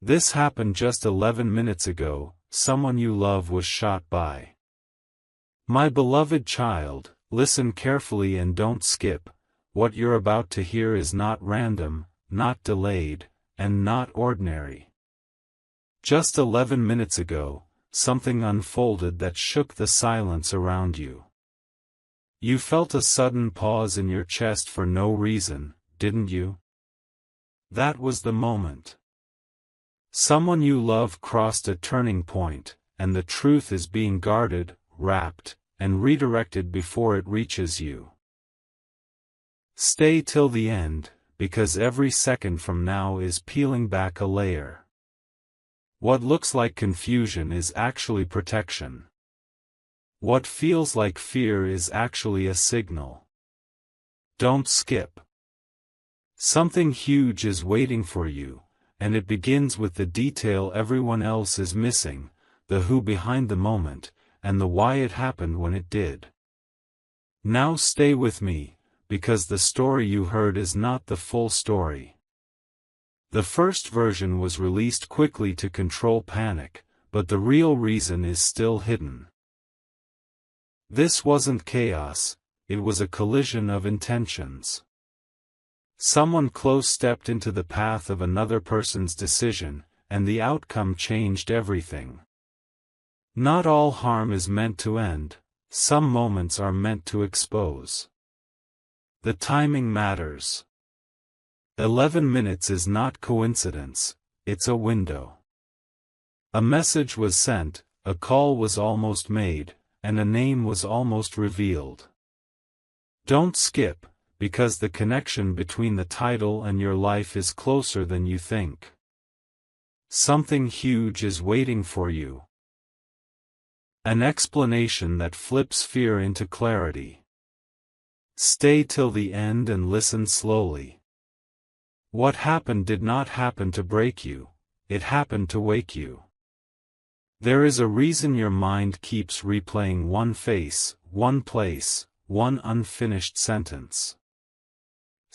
This happened just 11 minutes ago, someone you love was shot by. My beloved child, listen carefully and don't skip. What you're about to hear is not random, not delayed, and not ordinary. Just 11 minutes ago, something unfolded that shook the silence around you. You felt a sudden pause in your chest for no reason, didn't you? That was the moment. Someone you love crossed a turning point, and the truth is being guarded, wrapped, and redirected before it reaches you. Stay till the end, because every second from now is peeling back a layer. What looks like confusion is actually protection. What feels like fear is actually a signal. Don't skip. Something huge is waiting for you, and it begins with the detail everyone else is missing, the who behind the moment, and the why it happened when it did. Now stay with me, because the story you heard is not the full story. The first version was released quickly to control panic, but the real reason is still hidden. This wasn't chaos, it was a collision of intentions. Someone close stepped into the path of another person's decision, and the outcome changed everything. Not all harm is meant to end, some moments are meant to expose. The timing matters. 11 minutes is not coincidence, it's a window. A message was sent, a call was almost made, and a name was almost revealed. Don't skip, because the connection between the title and your life is closer than you think. Something huge is waiting for you. An explanation that flips fear into clarity. Stay till the end and listen slowly. What happened did not happen to break you, it happened to wake you. There is a reason your mind keeps replaying one face, one place, one unfinished sentence.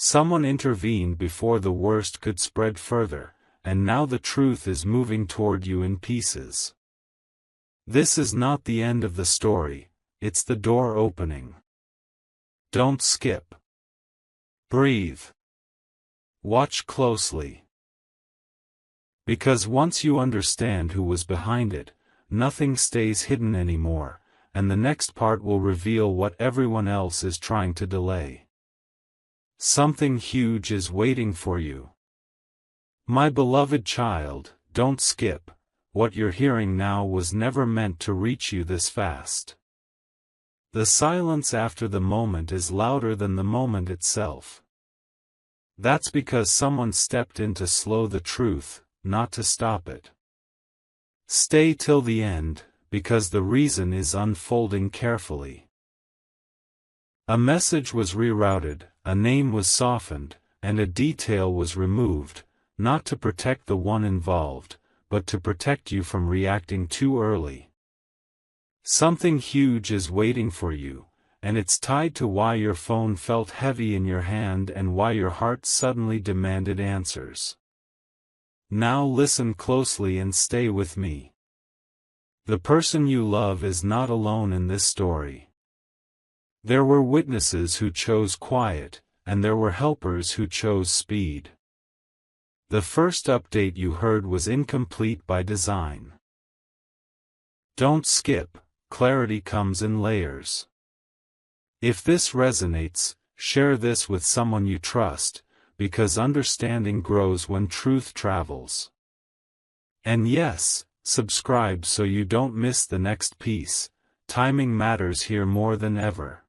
Someone intervened before the worst could spread further, and now the truth is moving toward you in pieces. This is not the end of the story, it's the door opening. Don't skip. Breathe. Watch closely. Because once you understand who was behind it, nothing stays hidden anymore, and the next part will reveal what everyone else is trying to delay. Something huge is waiting for you. My beloved child, don't skip. What you're hearing now was never meant to reach you this fast. The silence after the moment is louder than the moment itself. That's because someone stepped in to slow the truth, not to stop it. Stay till the end, because the reason is unfolding carefully. A message was rerouted, a name was softened, and a detail was removed, not to protect the one involved, but to protect you from reacting too early. Something huge is waiting for you, and it's tied to why your phone felt heavy in your hand and why your heart suddenly demanded answers. Now listen closely and stay with me. The person you love is not alone in this story. There were witnesses who chose quiet, and there were helpers who chose speed. The first update you heard was incomplete by design. Don't skip, clarity comes in layers. If this resonates, share this with someone you trust, because understanding grows when truth travels. And yes, subscribe so you don't miss the next piece. Timing matters here more than ever.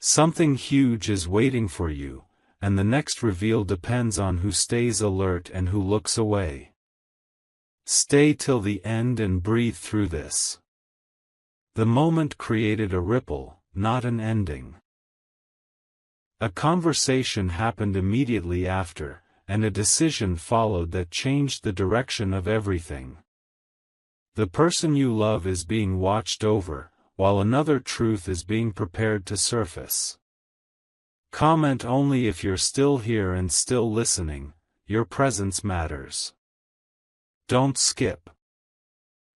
Something huge is waiting for you, and the next reveal depends on who stays alert and who looks away. Stay till the end and breathe through this. The moment created a ripple, not an ending. A conversation happened immediately after, and a decision followed that changed the direction of everything. The person you love is being watched over, while another truth is being prepared to surface. Comment only if you're still here and still listening. Your presence matters. Don't skip.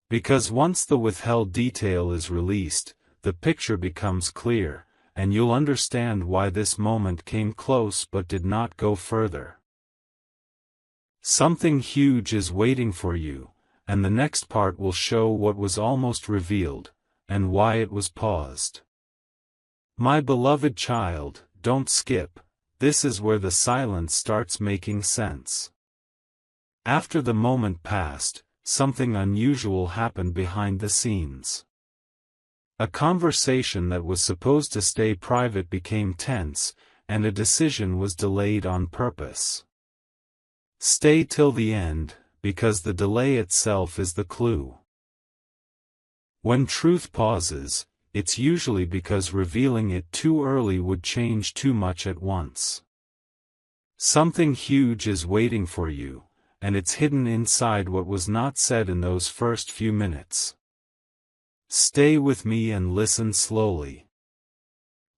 Because once the withheld detail is released, the picture becomes clear, and you'll understand why this moment came close but did not go further. Something huge is waiting for you, and the next part will show what was almost revealed, and why it was paused. My beloved child, don't skip. This is where the silence starts making sense. After the moment passed, something unusual happened behind the scenes. A conversation that was supposed to stay private became tense, and a decision was delayed on purpose. Stay till the end, because the delay itself is the clue. When truth pauses, it's usually because revealing it too early would change too much at once. Something huge is waiting for you, and it's hidden inside what was not said in those first few minutes. Stay with me and listen slowly.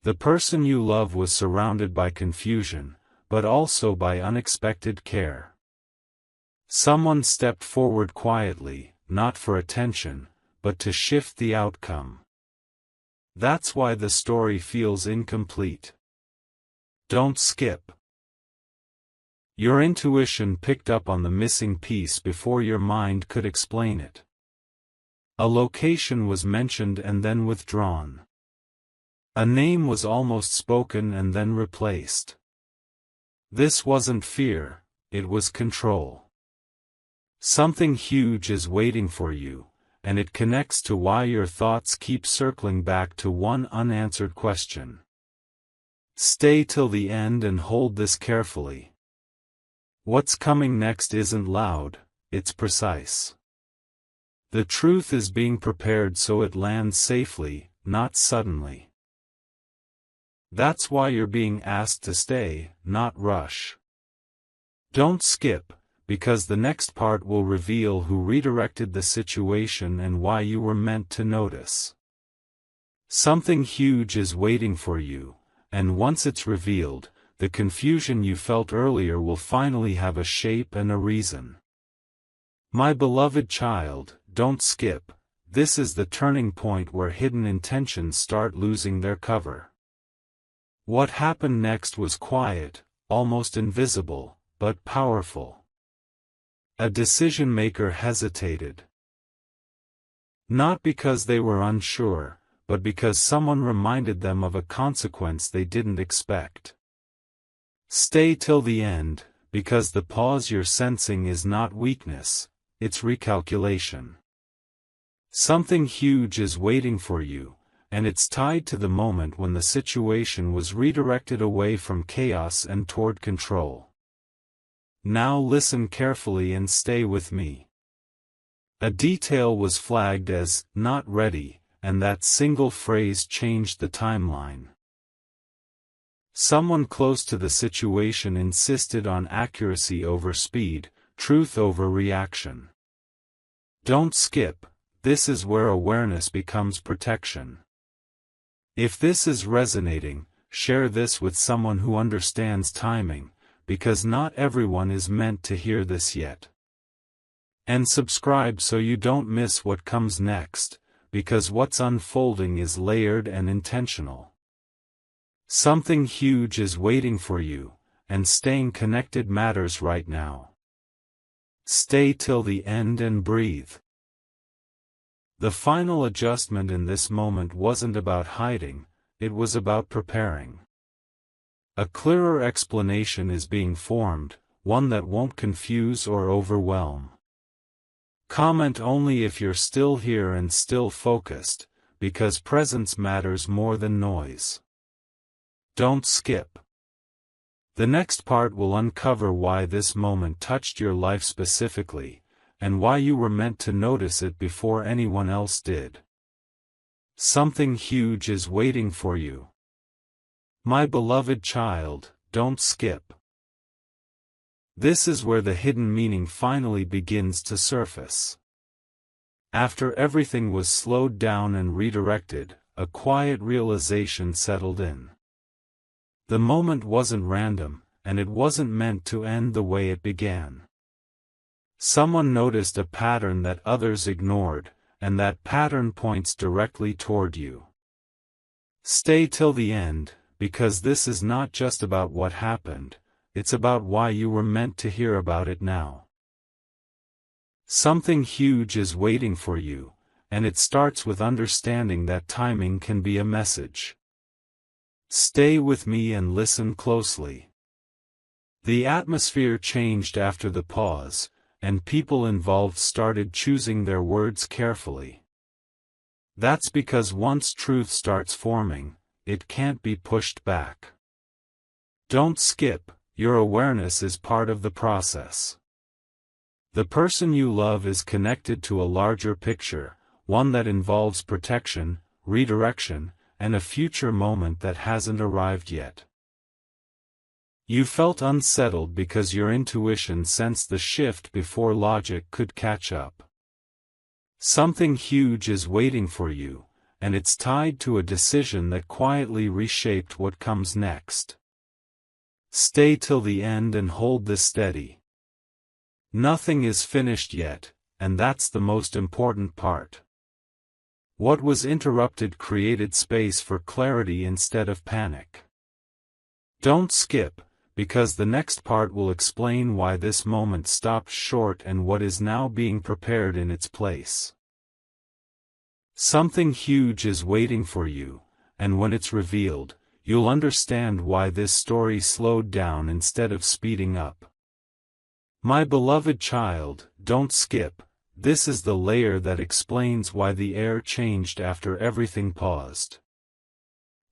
The person you love was surrounded by confusion, but also by unexpected care. Someone stepped forward quietly, not for attention, but to shift the outcome. That's why the story feels incomplete. Don't skip. Your intuition picked up on the missing piece before your mind could explain it. A location was mentioned and then withdrawn. A name was almost spoken and then replaced. This wasn't fear, it was control. Something huge is waiting for you, and it connects to why your thoughts keep circling back to one unanswered question. Stay till the end and hold this carefully. What's coming next isn't loud, it's precise. The truth is being prepared so it lands safely, not suddenly. That's why you're being asked to stay, not rush. Don't skip, because the next part will reveal who redirected the situation and why you were meant to notice. Something huge is waiting for you, and once it's revealed, the confusion you felt earlier will finally have a shape and a reason. My beloved child, don't skip. This is the turning point where hidden intentions start losing their cover. What happened next was quiet, almost invisible, but powerful. A decision-maker hesitated. Not because they were unsure, but because someone reminded them of a consequence they didn't expect. Stay till the end, because the pause you're sensing is not weakness, it's recalculation. Something huge is waiting for you, and it's tied to the moment when the situation was redirected away from chaos and toward control. Now listen carefully and stay with me. A detail was flagged as not ready, and that single phrase changed the timeline. Someone close to the situation insisted on accuracy over speed, truth over reaction. Don't skip, this is where awareness becomes protection. If this is resonating, share this with someone who understands timing, because not everyone is meant to hear this yet. And subscribe so you don't miss what comes next, because what's unfolding is layered and intentional. Something huge is waiting for you, and staying connected matters right now. Stay till the end and breathe. The final adjustment in this moment wasn't about hiding, it was about preparing. A clearer explanation is being formed, one that won't confuse or overwhelm. Comment only if you're still here and still focused, because presence matters more than noise. Don't skip. The next part will uncover why this moment touched your life specifically, and why you were meant to notice it before anyone else did. Something huge is waiting for you. My beloved child, don't skip. This is where the hidden meaning finally begins to surface. After everything was slowed down and redirected, a quiet realization settled in. The moment wasn't random, and it wasn't meant to end the way it began. Someone noticed a pattern that others ignored, and that pattern points directly toward you. Stay till the end, because this is not just about what happened, it's about why you were meant to hear about it now. Something huge is waiting for you, and it starts with understanding that timing can be a message. Stay with me and listen closely. The atmosphere changed after the pause, and people involved started choosing their words carefully. That's because once truth starts forming, it can't be pushed back. Don't skip, your awareness is part of the process. The person you love is connected to a larger picture, one that involves protection, redirection, and a future moment that hasn't arrived yet. You felt unsettled because your intuition sensed the shift before logic could catch up. Something huge is waiting for you, and it's tied to a decision that quietly reshaped what comes next. Stay till the end and hold this steady. Nothing is finished yet, and that's the most important part. What was interrupted created space for clarity instead of panic. Don't skip, because the next part will explain why this moment stopped short and what is now being prepared in its place. Something huge is waiting for you, and when it's revealed, you'll understand why this story slowed down instead of speeding up. My beloved child, don't skip, this is the layer that explains why the air changed after everything paused.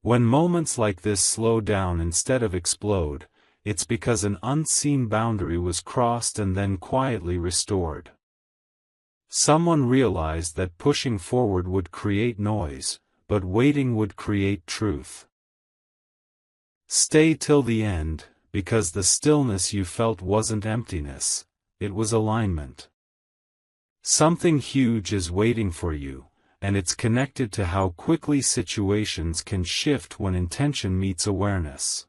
When moments like this slow down instead of explode, it's because an unseen boundary was crossed and then quietly restored. Someone realized that pushing forward would create noise, but waiting would create truth. Stay till the end, because the stillness you felt wasn't emptiness, it was alignment. Something huge is waiting for you, and it's connected to how quickly situations can shift when intention meets awareness.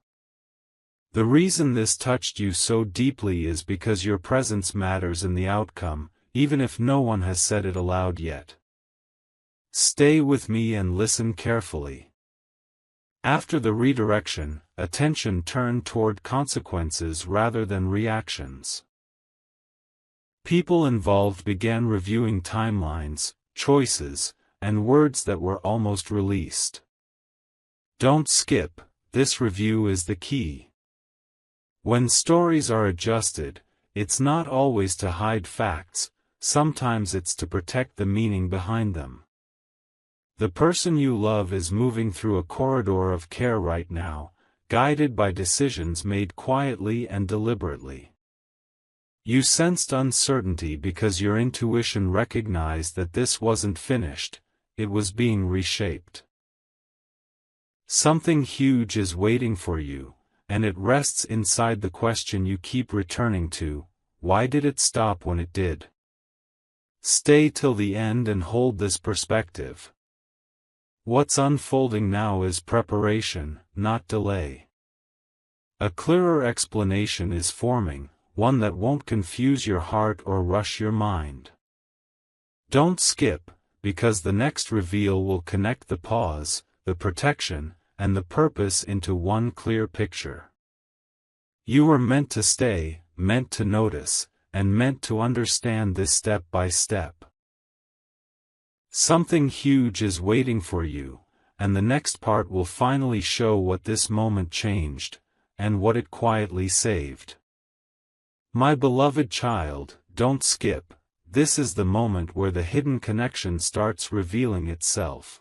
The reason this touched you so deeply is because your presence matters in the outcome, even if no one has said it aloud yet. Stay with me and listen carefully. After the redirection, attention turned toward consequences rather than reactions. People involved began reviewing timelines, choices, and words that were almost released. Don't skip, this review is the key. When stories are adjusted, it's not always to hide facts, sometimes it's to protect the meaning behind them. The person you love is moving through a corridor of care right now, guided by decisions made quietly and deliberately. You sensed uncertainty because your intuition recognized that this wasn't finished, it was being reshaped. Something huge is waiting for you, and it rests inside the question you keep returning to: why did it stop when it did? Stay till the end and hold this perspective. What's unfolding now is preparation, not delay. A clearer explanation is forming, one that won't confuse your heart or rush your mind. Don't skip, because the next reveal will connect the pause, the protection, and the purpose into one clear picture. You were meant to stay, meant to notice, and meant to understand this step by step. Something huge is waiting for you, and the next part will finally show what this moment changed, and what it quietly saved. My beloved child, don't skip, this is the moment where the hidden connection starts revealing itself.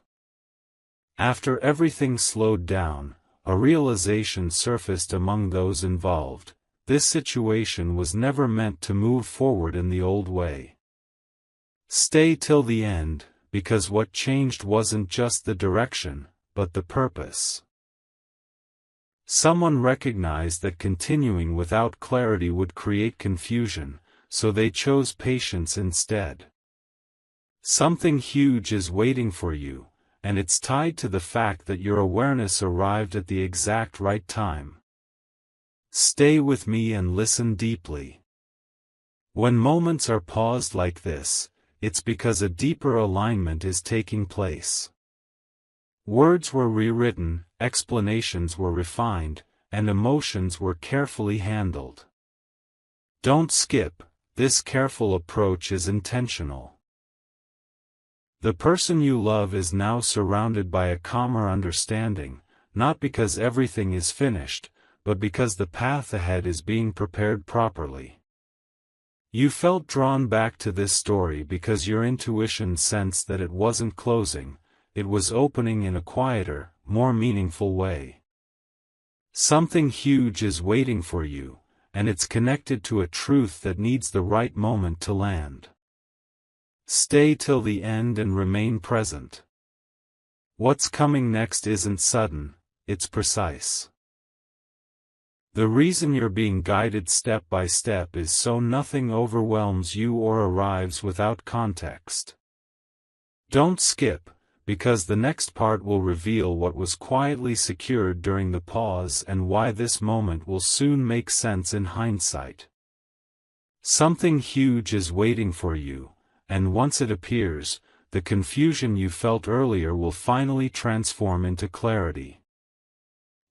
After everything slowed down, a realization surfaced among those involved: this situation was never meant to move forward in the old way. Stay till the end, because what changed wasn't just the direction, but the purpose. Someone recognized that continuing without clarity would create confusion, so they chose patience instead. Something huge is waiting for you, and it's tied to the fact that your awareness arrived at the exact right time. Stay with me and listen deeply. When moments are paused like this, it's because a deeper alignment is taking place. Words were rewritten, explanations were refined, and emotions were carefully handled. Don't skip, this careful approach is intentional. The person you love is now surrounded by a calmer understanding, not because everything is finished, but because the path ahead is being prepared properly. You felt drawn back to this story because your intuition sensed that it wasn't closing, it was opening in a quieter, more meaningful way. Something huge is waiting for you, and it's connected to a truth that needs the right moment to land. Stay till the end and remain present. What's coming next isn't sudden, it's precise. The reason you're being guided step by step is so nothing overwhelms you or arrives without context. Don't skip, because the next part will reveal what was quietly secured during the pause and why this moment will soon make sense in hindsight. Something huge is waiting for you, and once it appears, the confusion you felt earlier will finally transform into clarity.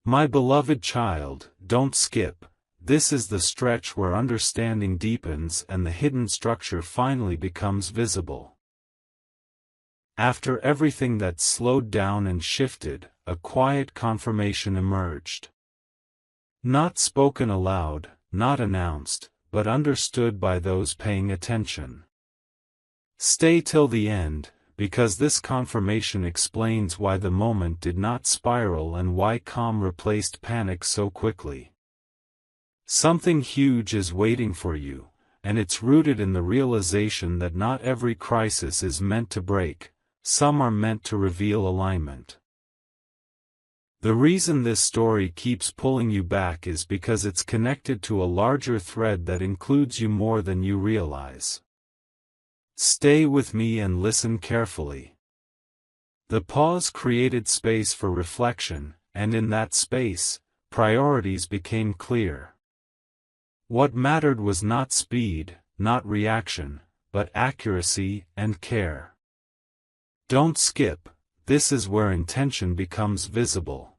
My beloved child, don't skip. This is the stretch where understanding deepens and the hidden structure finally becomes visible. After everything that slowed down and shifted, a quiet confirmation emerged. Not spoken aloud, not announced, but understood by those paying attention. Stay till the end, because this confirmation explains why the moment did not spiral and why calm replaced panic so quickly. Something huge is waiting for you, and it's rooted in the realization that not every crisis is meant to break, some are meant to reveal alignment. The reason this story keeps pulling you back is because it's connected to a larger thread that includes you more than you realize. Stay with me and listen carefully. The pause created space for reflection, and in that space, priorities became clear. What mattered was not speed, not reaction, but accuracy and care. Don't skip, this is where intention becomes visible.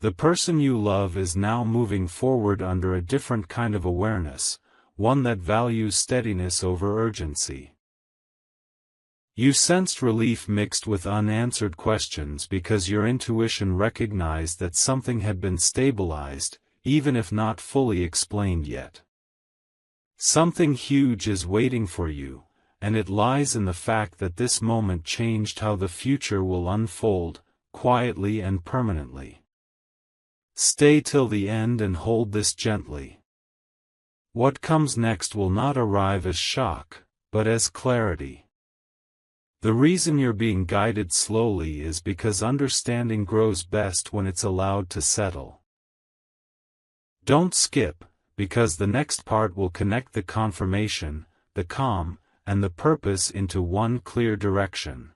The person you love is now moving forward under a different kind of awareness, one that values steadiness over urgency. You sensed relief mixed with unanswered questions because your intuition recognized that something had been stabilized, even if not fully explained yet. Something huge is waiting for you, and it lies in the fact that this moment changed how the future will unfold, quietly and permanently. Stay till the end and hold this gently. What comes next will not arrive as shock, but as clarity. The reason you're being guided slowly is because understanding grows best when it's allowed to settle. Don't skip, because the next part will connect the confirmation, the calm, and the purpose into one clear direction.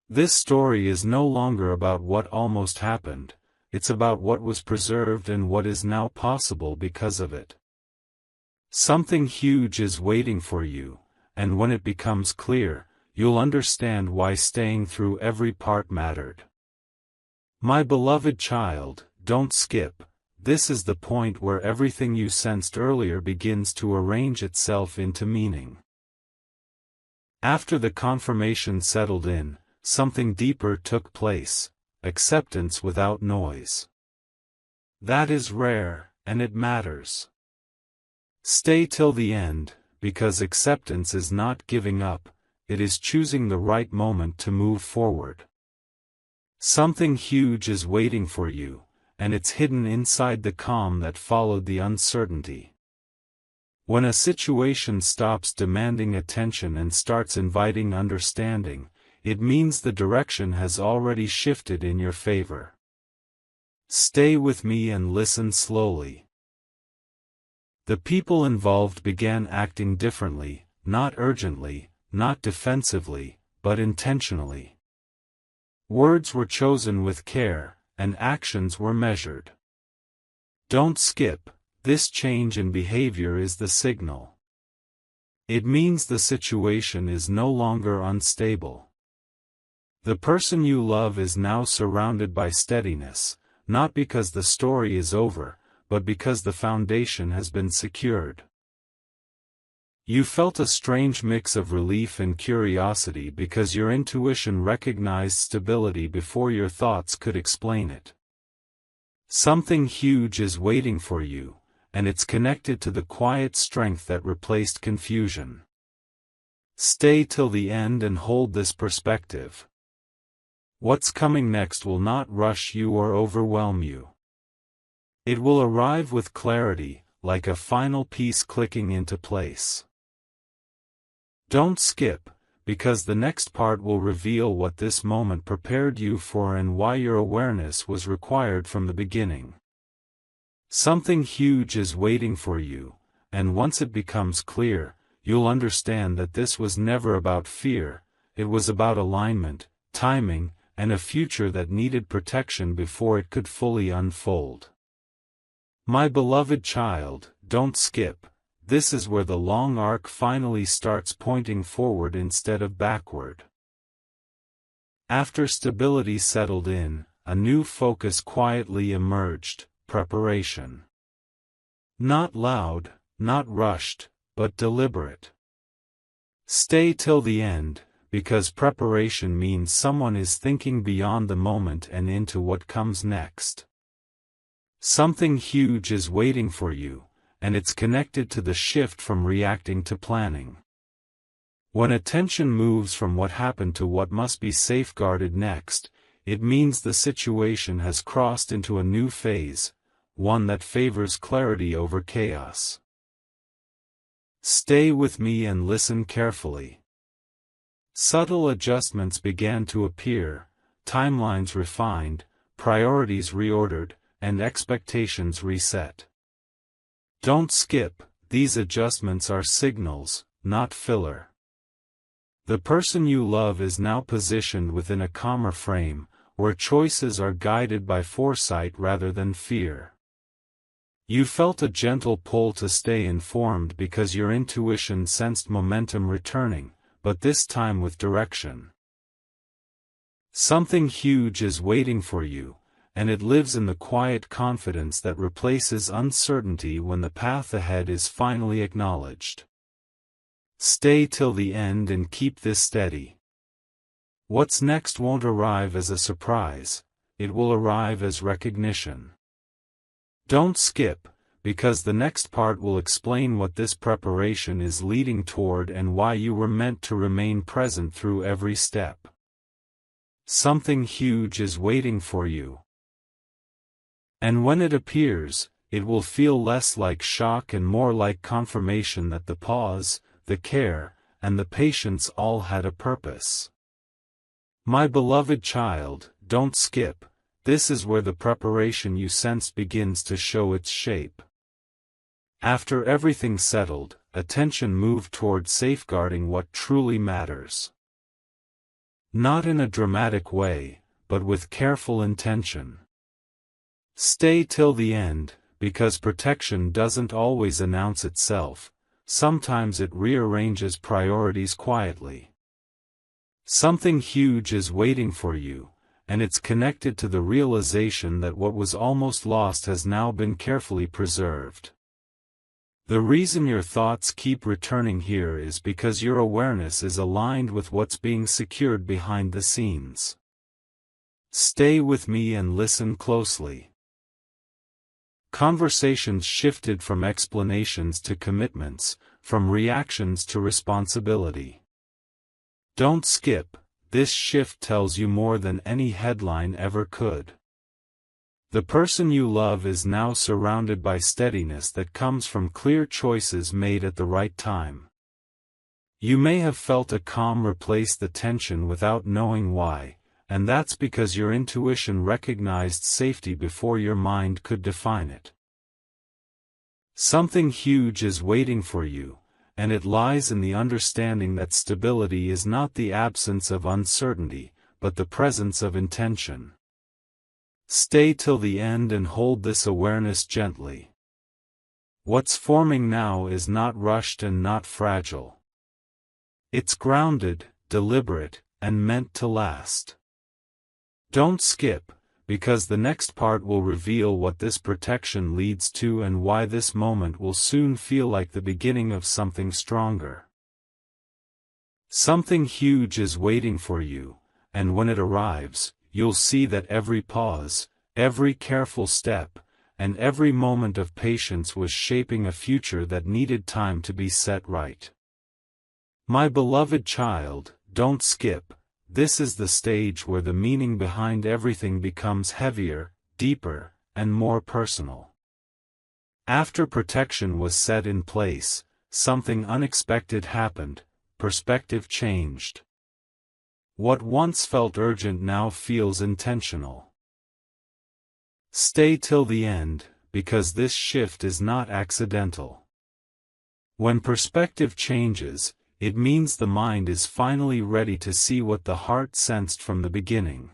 This story is no longer about what almost happened, it's about what was preserved and what is now possible because of it. Something huge is waiting for you, and when it becomes clear, you'll understand why staying through every part mattered. My beloved child, don't skip, this is the point where everything you sensed earlier begins to arrange itself into meaning. After the confirmation settled in, something deeper took place, acceptance without noise. That is rare, and it matters. Stay till the end, because acceptance is not giving up, it is choosing the right moment to move forward. Something huge is waiting for you, and it's hidden inside the calm that followed the uncertainty. When a situation stops demanding attention and starts inviting understanding, it means the direction has already shifted in your favor. Stay with me and listen slowly. The people involved began acting differently, not urgently, not defensively, but intentionally. Words were chosen with care, and actions were measured. Don't skip, this change in behavior is the signal. It means the situation is no longer unstable. The person you love is now surrounded by steadiness, not because the story is over, but because the foundation has been secured. You felt a strange mix of relief and curiosity because your intuition recognized stability before your thoughts could explain it. Something huge is waiting for you, and it's connected to the quiet strength that replaced confusion. Stay till the end and hold this perspective. What's coming next will not rush you or overwhelm you. It will arrive with clarity, like a final piece clicking into place. Don't skip, because the next part will reveal what this moment prepared you for and why your awareness was required from the beginning. Something huge is waiting for you, and once it becomes clear, you'll understand that this was never about fear, it was about alignment, timing, and a future that needed protection before it could fully unfold. My beloved child, don't skip. This is where the long arc finally starts pointing forward instead of backward. After stability settled in, a new focus quietly emerged: preparation. Not loud, not rushed, but deliberate. Stay till the end, because preparation means someone is thinking beyond the moment and into what comes next. Something huge is waiting for you, and it's connected to the shift from reacting to planning. When attention moves from what happened to what must be safeguarded next, it means the situation has crossed into a new phase, one that favors clarity over chaos. Stay with me and listen carefully. Subtle adjustments began to appear, timelines refined, priorities reordered, and expectations reset. Don't skip, these adjustments are signals, not filler. The person you love is now positioned within a calmer frame, where choices are guided by foresight rather than fear. You felt a gentle pull to stay informed because your intuition sensed momentum returning, but this time with direction. Something huge is waiting for you, and it lives in the quiet confidence that replaces uncertainty when the path ahead is finally acknowledged. Stay till the end and keep this steady. What's next won't arrive as a surprise, it will arrive as recognition. Don't skip, because the next part will explain what this preparation is leading toward and why you were meant to remain present through every step. Something huge is waiting for you. And when it appears, it will feel less like shock and more like confirmation that the pause, the care, and the patience all had a purpose. My beloved child, don't skip, this is where the preparation you sensed begins to show its shape. After everything settled, attention moved toward safeguarding what truly matters. Not in a dramatic way, but with careful intention. Stay till the end, because protection doesn't always announce itself, sometimes it rearranges priorities quietly. Something huge is waiting for you, and it's connected to the realization that what was almost lost has now been carefully preserved. The reason your thoughts keep returning here is because your awareness is aligned with what's being secured behind the scenes. Stay with me and listen closely. Conversations shifted from explanations to commitments, from reactions to responsibility. Don't skip, this shift tells you more than any headline ever could. The person you love is now surrounded by steadiness that comes from clear choices made at the right time. You may have felt a calm replace the tension without knowing why, and that's because your intuition recognized safety before your mind could define it. Something huge is waiting for you, and it lies in the understanding that stability is not the absence of uncertainty, but the presence of intention. Stay till the end and hold this awareness gently. What's forming now is not rushed and not fragile. It's grounded, deliberate, and meant to last. Don't skip, because the next part will reveal what this protection leads to and why this moment will soon feel like the beginning of something stronger. Something huge is waiting for you, and when it arrives, you'll see that every pause, every careful step, and every moment of patience was shaping a future that needed time to be set right. My beloved child, don't skip. This is the stage where the meaning behind everything becomes heavier, deeper, and more personal. After protection was set in place, something unexpected happened. Perspective changed. What once felt urgent now feels intentional. Stay till the end, because this shift is not accidental. When perspective changes, it means the mind is finally ready to see what the heart sensed from the beginning.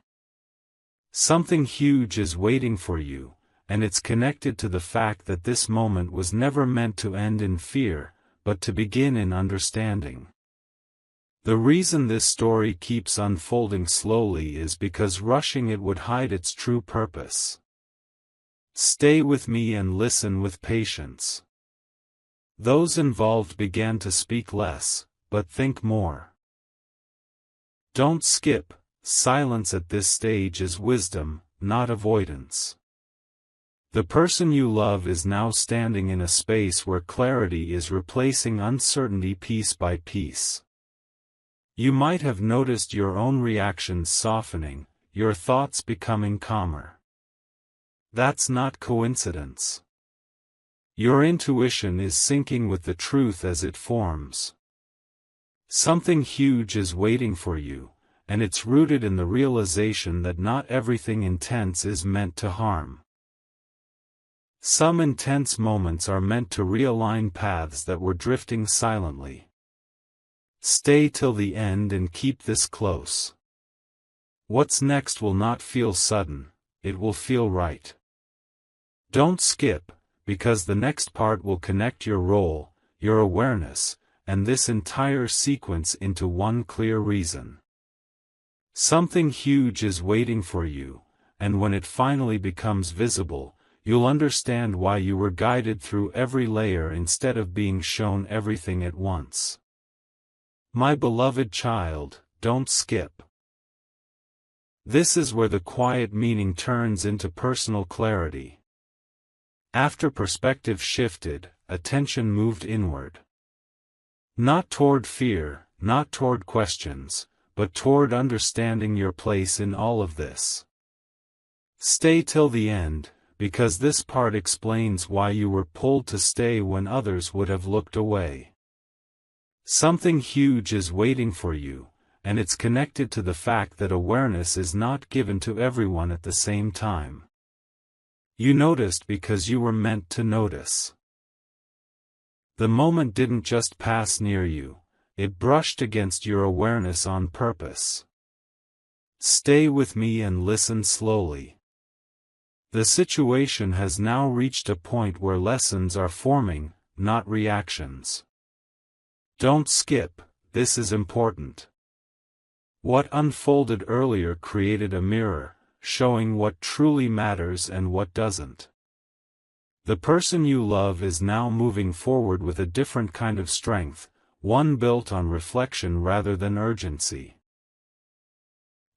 Something huge is waiting for you, and it's connected to the fact that this moment was never meant to end in fear, but to begin in understanding. The reason this story keeps unfolding slowly is because rushing it would hide its true purpose. Stay with me and listen with patience. Those involved began to speak less, but think more. Don't skip. Silence at this stage is wisdom, not avoidance. The person you love is now standing in a space where clarity is replacing uncertainty piece by piece. You might have noticed your own reactions softening, your thoughts becoming calmer. That's not coincidence. Your intuition is syncing with the truth as it forms. Something huge is waiting for you, and it's rooted in the realization that not everything intense is meant to harm. Some intense moments are meant to realign paths that were drifting silently. Stay till the end and keep this close. What's next will not feel sudden, it will feel right. Don't skip, because the next part will connect your role, your awareness, and this entire sequence into one clear reason. Something huge is waiting for you, and when it finally becomes visible, you'll understand why you were guided through every layer instead of being shown everything at once. My beloved child, don't skip. This is where the quiet meaning turns into personal clarity. After perspective shifted, attention moved inward. Not toward fear, not toward questions, but toward understanding your place in all of this. Stay till the end, because this part explains why you were pulled to stay when others would have looked away. Something huge is waiting for you, and it's connected to the fact that awareness is not given to everyone at the same time. You noticed because you were meant to notice. The moment didn't just pass near you, it brushed against your awareness on purpose. Stay with me and listen slowly. The situation has now reached a point where lessons are forming, not reactions. Don't skip, this is important. What unfolded earlier created a mirror, showing what truly matters and what doesn't. The person you love is now moving forward with a different kind of strength, one built on reflection rather than urgency.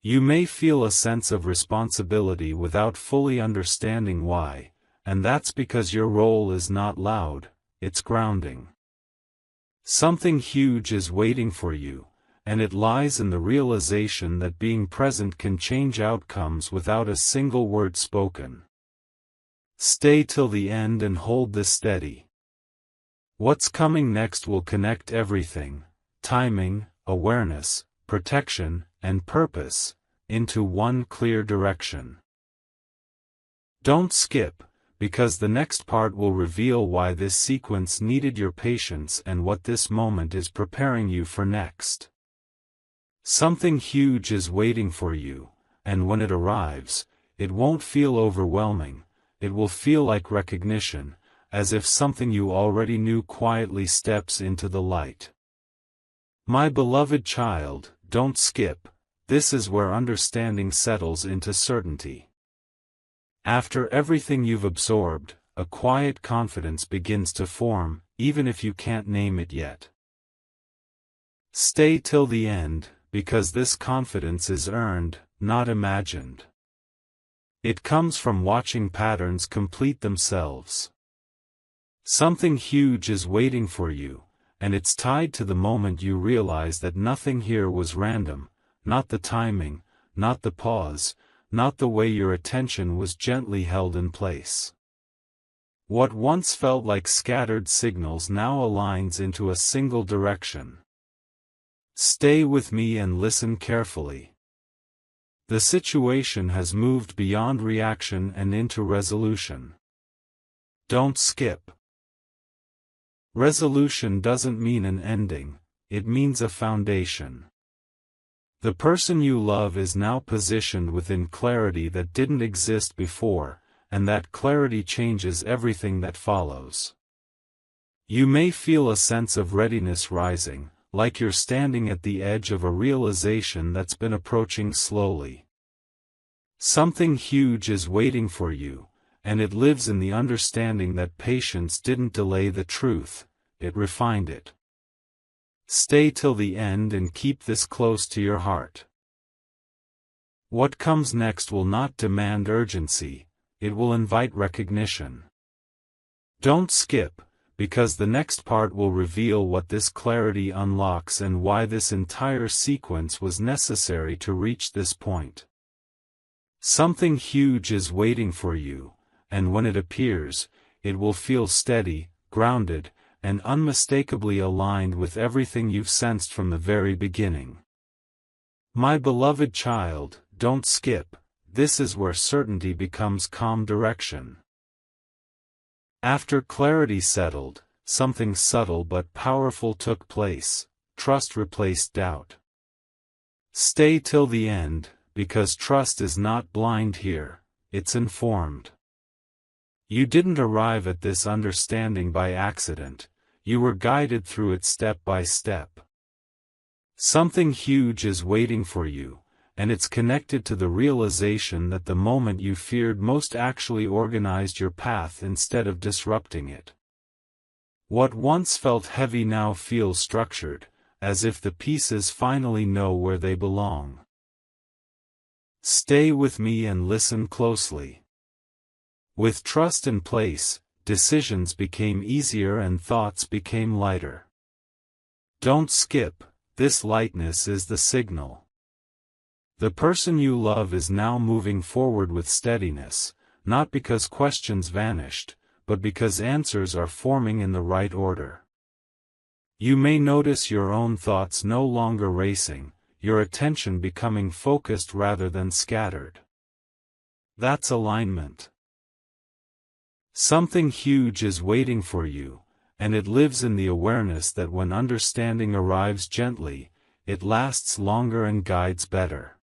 You may feel a sense of responsibility without fully understanding why, and that's because your role is not loud, it's grounding. Something huge is waiting for you, and it lies in the realization that being present can change outcomes without a single word spoken. Stay till the end and hold this steady. What's coming next will connect everything, timing, awareness, protection, and purpose, into one clear direction. Don't skip, because the next part will reveal why this sequence needed your patience and what this moment is preparing you for next. Something huge is waiting for you, and when it arrives, it won't feel overwhelming, it will feel like recognition, as if something you already knew quietly steps into the light. My beloved child, don't skip. This is where understanding settles into certainty. After everything you've absorbed, a quiet confidence begins to form, even if you can't name it yet. Stay till the end, because this confidence is earned, not imagined. It comes from watching patterns complete themselves. Something huge is waiting for you, and it's tied to the moment you realize that nothing here was random, not the timing, not the pause, not the way your attention was gently held in place. What once felt like scattered signals now aligns into a single direction. Stay with me and listen carefully. The situation has moved beyond reaction and into resolution. Don't skip. Resolution doesn't mean an ending, it means a foundation. The person you love is now positioned within clarity that didn't exist before, and that clarity changes everything that follows. You may feel a sense of readiness rising, like you're standing at the edge of a realization that's been approaching slowly. Something huge is waiting for you, and it lives in the understanding that patience didn't delay the truth, it refined it. Stay till the end and keep this close to your heart. What comes next will not demand urgency, it will invite recognition. Don't skip, because the next part will reveal what this clarity unlocks and why this entire sequence was necessary to reach this point. Something huge is waiting for you, and when it appears, it will feel steady, grounded, and unmistakably aligned with everything you've sensed from the very beginning. My beloved child, don't skip, this is where certainty becomes calm direction. After clarity settled, something subtle but powerful took place, trust replaced doubt. Stay till the end, because trust is not blind here, it's informed. You didn't arrive at this understanding by accident, you were guided through it step by step. Something huge is waiting for you, and it's connected to the realization that the moment you feared most actually organized your path instead of disrupting it. What once felt heavy now feels structured, as if the pieces finally know where they belong. Stay with me and listen closely. With trust in place, decisions became easier and thoughts became lighter. Don't skip, this lightness is the signal. The person you love is now moving forward with steadiness, not because questions vanished, but because answers are forming in the right order. You may notice your own thoughts no longer racing, your attention becoming focused rather than scattered. That's alignment. Something huge is waiting for you, and it lives in the awareness that when understanding arrives gently, it lasts longer and guides better.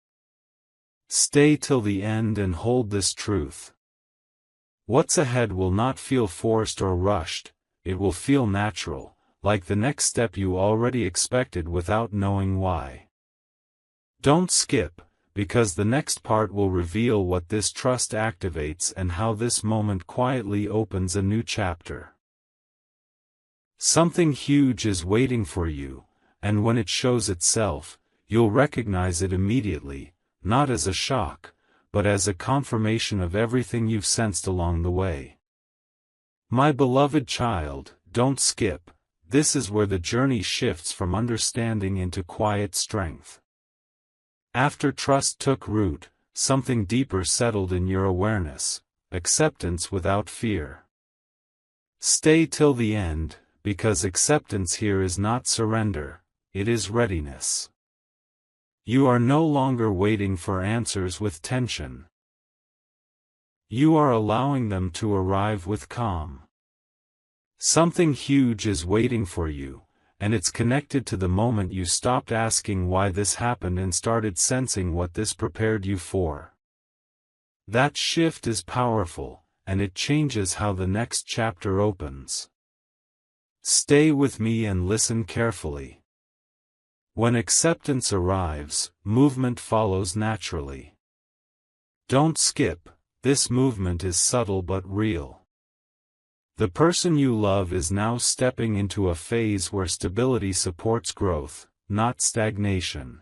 Stay till the end and hold this truth. What's ahead will not feel forced or rushed, it will feel natural, like the next step you already expected without knowing why. Don't skip, because the next part will reveal what this trust activates and how this moment quietly opens a new chapter. Something huge is waiting for you, and when it shows itself, you'll recognize it immediately, not as a shock, but as a confirmation of everything you've sensed along the way. My beloved child, don't skip, this is where the journey shifts from understanding into quiet strength. After trust took root, something deeper settled in your awareness, acceptance without fear. Stay till the end, because acceptance here is not surrender, it is readiness. You are no longer waiting for answers with tension. You are allowing them to arrive with calm. Something huge is waiting for you, and it's connected to the moment you stopped asking why this happened and started sensing what this prepared you for. That shift is powerful, and it changes how the next chapter opens. Stay with me and listen carefully. When acceptance arrives, movement follows naturally. Don't skip, this movement is subtle but real. The person you love is now stepping into a phase where stability supports growth, not stagnation.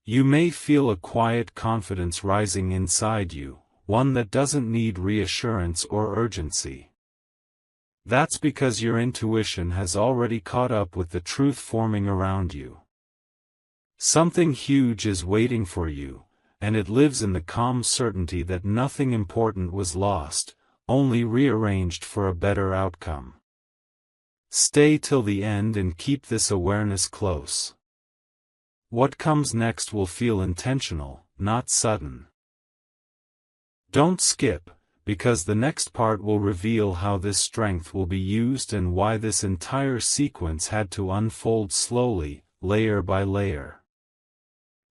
You may feel a quiet confidence rising inside you, one that doesn't need reassurance or urgency. That's because your intuition has already caught up with the truth forming around you. Something huge is waiting for you, and it lives in the calm certainty that nothing important was lost, only rearranged for a better outcome. Stay till the end and keep this awareness close. What comes next will feel intentional, not sudden. Don't skip, because the next part will reveal how this strength will be used and why this entire sequence had to unfold slowly, layer by layer.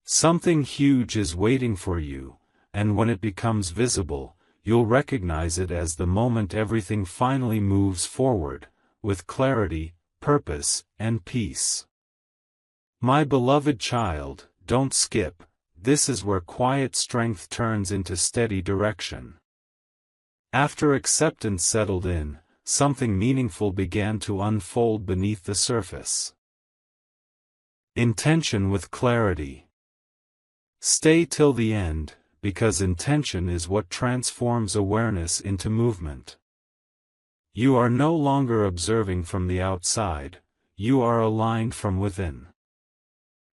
Something huge is waiting for you, and when it becomes visible, you'll recognize it as the moment everything finally moves forward, with clarity, purpose, and peace. My beloved child, don't skip, this is where quiet strength turns into steady direction. After acceptance settled in, something meaningful began to unfold beneath the surface. Intention with clarity. Stay till the end, because intention is what transforms awareness into movement. You are no longer observing from the outside, you are aligned from within.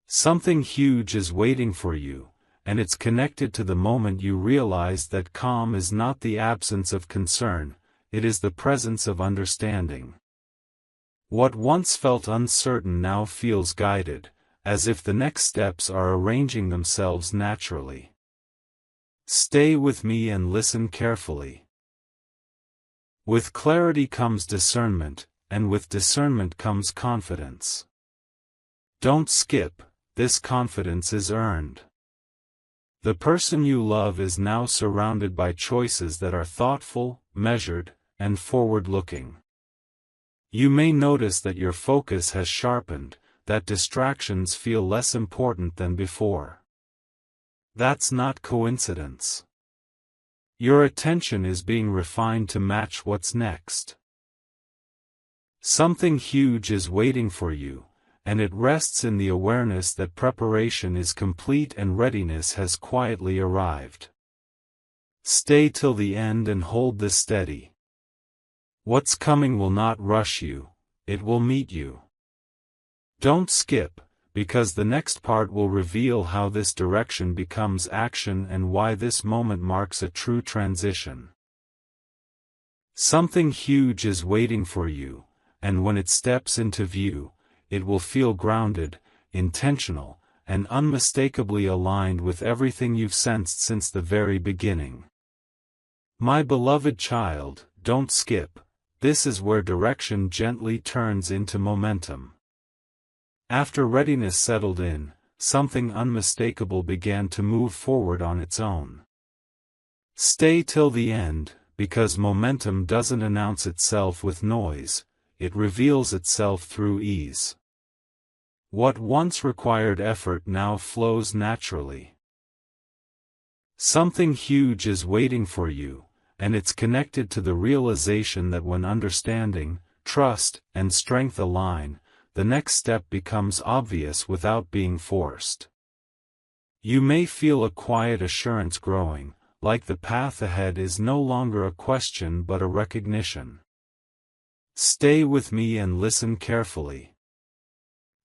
Something huge is waiting for you, and it's connected to the moment you realize that calm is not the absence of concern, it is the presence of understanding. What once felt uncertain now feels guided, as if the next steps are arranging themselves naturally. Stay with me and listen carefully. With clarity comes discernment, and with discernment comes confidence. Don't skip, this confidence is earned. The person you love is now surrounded by choices that are thoughtful, measured, and forward-looking. You may notice that your focus has sharpened, that distractions feel less important than before. That's not coincidence. Your attention is being refined to match what's next. Something huge is waiting for you, and it rests in the awareness that preparation is complete and readiness has quietly arrived. Stay till the end and hold this steady. What's coming will not rush you, it will meet you. Don't skip, because the next part will reveal how this direction becomes action and why this moment marks a true transition. Something huge is waiting for you, and when it steps into view, it will feel grounded, intentional, and unmistakably aligned with everything you've sensed since the very beginning. My beloved child, don't skip, this is where direction gently turns into momentum. After readiness settled in, something unmistakable began to move forward on its own. Stay till the end, because momentum doesn't announce itself with noise, it reveals itself through ease. What once required effort now flows naturally. Something huge is waiting for you, and it's connected to the realization that when understanding, trust, and strength align, the next step becomes obvious without being forced. You may feel a quiet assurance growing, like the path ahead is no longer a question but a recognition. Stay with me and listen carefully.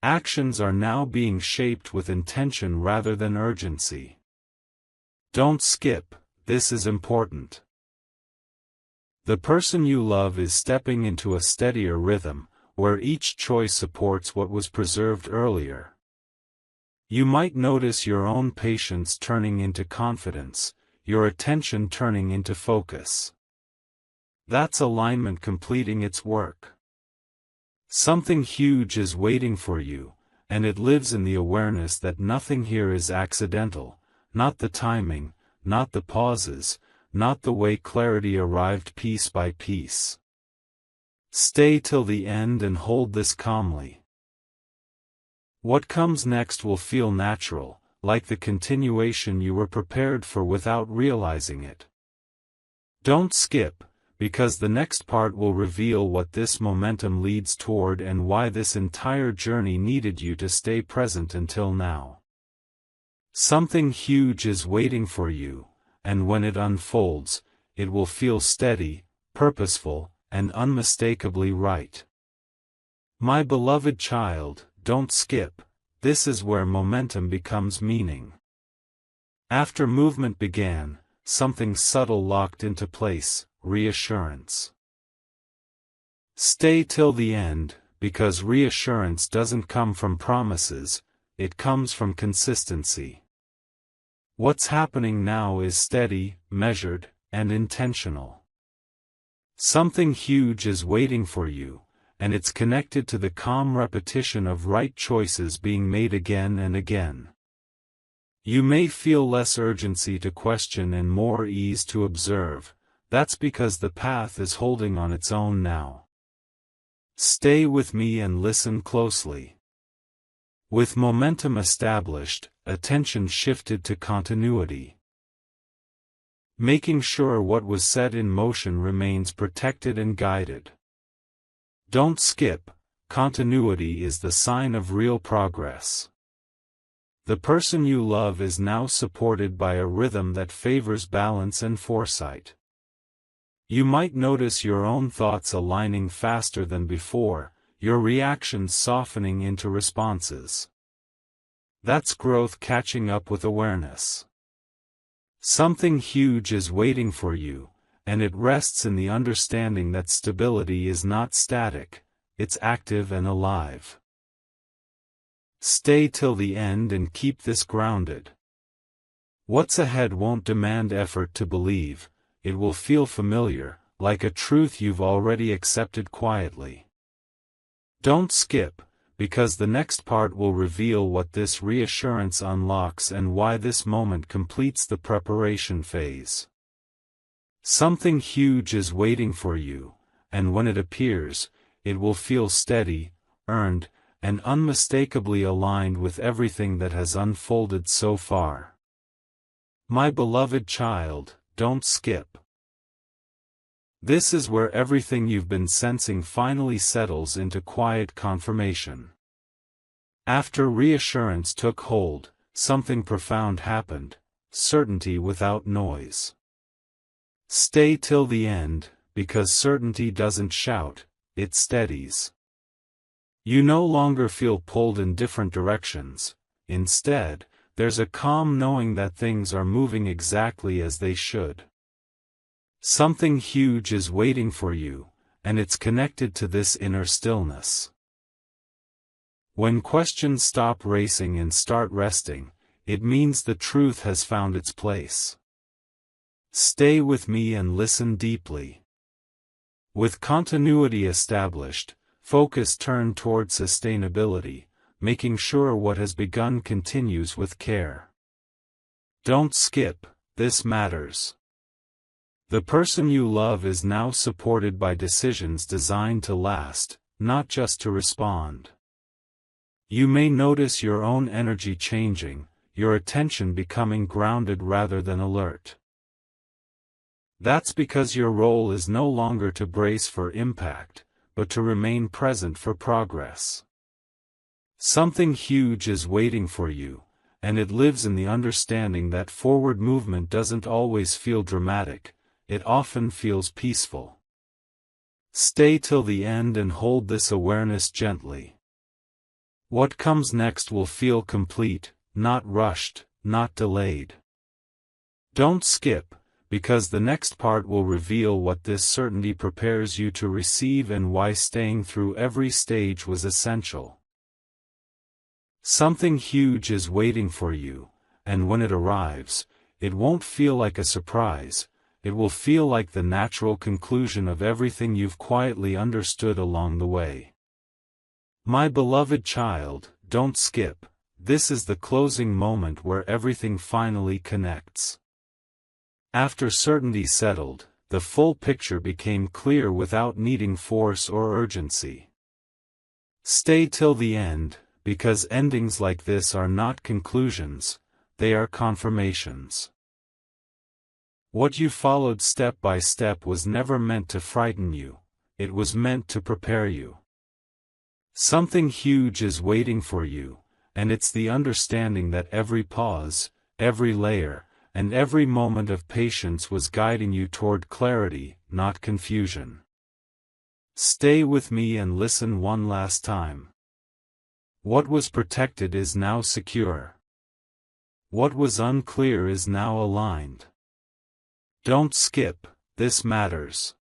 Actions are now being shaped with intention rather than urgency. Don't skip, this is important. The person you love is stepping into a steadier rhythm, where each choice supports what was preserved earlier. You might notice your own patience turning into confidence, your attention turning into focus. That's alignment completing its work. Something huge is waiting for you, and it lives in the awareness that nothing here is accidental, not the timing, not the pauses, not the way clarity arrived piece by piece. Stay till the end and hold this calmly. What comes next will feel natural, like the continuation you were prepared for without realizing it. Don't skip, because the next part will reveal what this momentum leads toward and why this entire journey needed you to stay present until now. Something huge is waiting for you, and when it unfolds, it will feel steady, purposeful, and unmistakably right. My beloved child, don't skip. This is where momentum becomes meaning. After movement began, something subtle locked into place: reassurance. Stay till the end, because reassurance doesn't come from promises, it comes from consistency. What's happening now is steady, measured, and intentional. Something huge is waiting for you, and it's connected to the calm repetition of right choices being made again and again. You may feel less urgency to question and more ease to observe. That's because the path is holding on its own now. Stay with me and listen closely. With momentum established, attention shifted to continuity. Making sure what was set in motion remains protected and guided. Don't skip. Continuity is the sign of real progress. The person you love is now supported by a rhythm that favors balance and foresight. You might notice your own thoughts aligning faster than before, your reactions softening into responses. That's growth catching up with awareness. Something huge is waiting for you, and it rests in the understanding that stability is not static, it's active and alive. Stay till the end and keep this grounded. What's ahead won't demand effort to believe. It will feel familiar, like a truth you've already accepted quietly. Don't skip, because the next part will reveal what this reassurance unlocks and why this moment completes the preparation phase. Something huge is waiting for you, and when it appears, it will feel steady, earned, and unmistakably aligned with everything that has unfolded so far. My beloved child, don't skip. This is where everything you've been sensing finally settles into quiet confirmation. After reassurance took hold, something profound happened: certainty without noise. Stay till the end, because certainty doesn't shout, it steadies. You no longer feel pulled in different directions. Instead, there's a calm knowing that things are moving exactly as they should. Something huge is waiting for you, and it's connected to this inner stillness. When questions stop racing and start resting, it means the truth has found its place. Stay with me and listen deeply. With continuity established, focus turned toward sustainability, making sure what has begun continues with care. Don't skip, this matters. The person you love is now supported by decisions designed to last, not just to respond. You may notice your own energy changing, your attention becoming grounded rather than alert. That's because your role is no longer to brace for impact, but to remain present for progress. Something huge is waiting for you, and it lives in the understanding that forward movement doesn't always feel dramatic, it often feels peaceful. Stay till the end and hold this awareness gently. What comes next will feel complete, not rushed, not delayed. Don't skip, because the next part will reveal what this certainty prepares you to receive and why staying through every stage was essential. Something huge is waiting for you, and when it arrives, it won't feel like a surprise, it will feel like the natural conclusion of everything you've quietly understood along the way. My beloved child, don't skip, this is the closing moment where everything finally connects. After certainty settled, the full picture became clear without needing force or urgency. Stay till the end, because endings like this are not conclusions, they are confirmations. What you followed step by step was never meant to frighten you, it was meant to prepare you. Something huge is waiting for you, and it's the understanding that every pause, every layer, and every moment of patience was guiding you toward clarity, not confusion. Stay with me and listen one last time. What was protected is now secure. What was unclear is now aligned. Don't skip, this matters.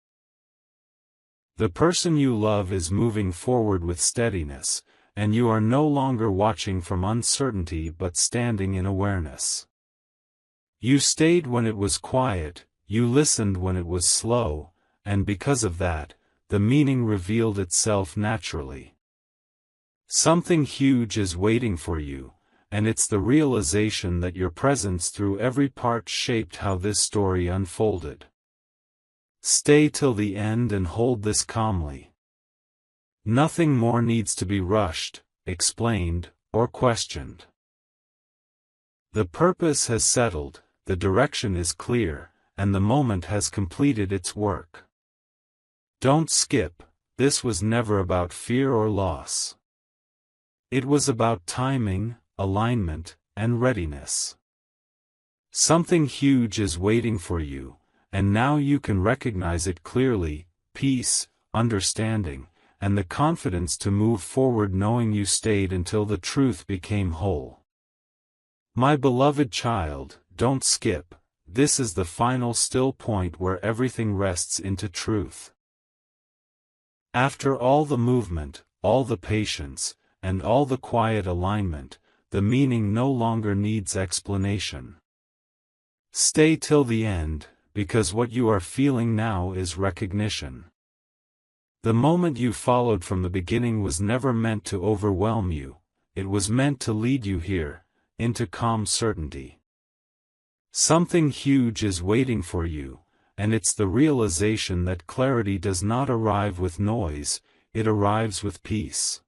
The person you love is moving forward with steadiness, and you are no longer watching from uncertainty but standing in awareness. You stayed when it was quiet, you listened when it was slow, and because of that, the meaning revealed itself naturally. Something huge is waiting for you, and it's the realization that your presence through every part shaped how this story unfolded. Stay till the end and hold this calmly. Nothing more needs to be rushed, explained, or questioned. The purpose has settled, the direction is clear, and the moment has completed its work. Don't skip, this was never about fear or loss. It was about timing, alignment, and readiness. Something huge is waiting for you, and now you can recognize it clearly: peace, understanding, and the confidence to move forward knowing you stayed until the truth became whole. My beloved child, don't skip, this is the final still point where everything rests into truth. After all the movement, all the patience, and all the quiet alignment, the meaning no longer needs explanation. Stay till the end, because what you are feeling now is recognition. The moment you followed from the beginning was never meant to overwhelm you, it was meant to lead you here, into calm certainty. Something huge is waiting for you, and it's the realization that clarity does not arrive with noise, it arrives with peace.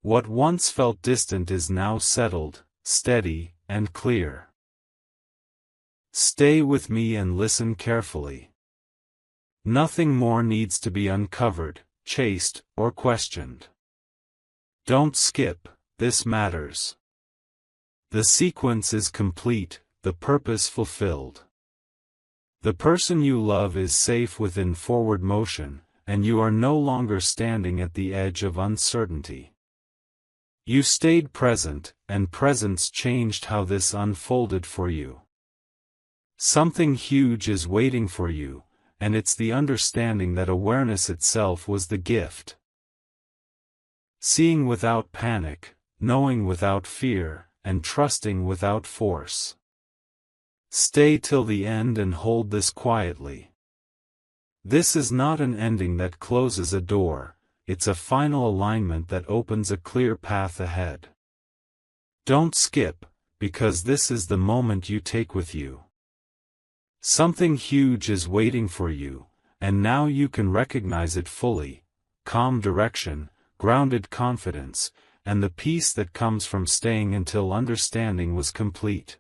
What once felt distant is now settled, steady, and clear. Stay with me and listen carefully. Nothing more needs to be uncovered, chased, or questioned. Don't skip, this matters. The sequence is complete, the purpose fulfilled. The person you love is safe within forward motion, and you are no longer standing at the edge of uncertainty. You stayed present, and presence changed how this unfolded for you. Something huge is waiting for you, and it's the understanding that awareness itself was the gift. Seeing without panic, knowing without fear, and trusting without force. Stay till the end and hold this quietly. This is not an ending that closes a door, it's a final alignment that opens a clear path ahead. Don't skip, because this is the moment you take with you. Something huge is waiting for you, and now you can recognize it fully: calm direction, grounded confidence, and the peace that comes from staying until understanding was complete.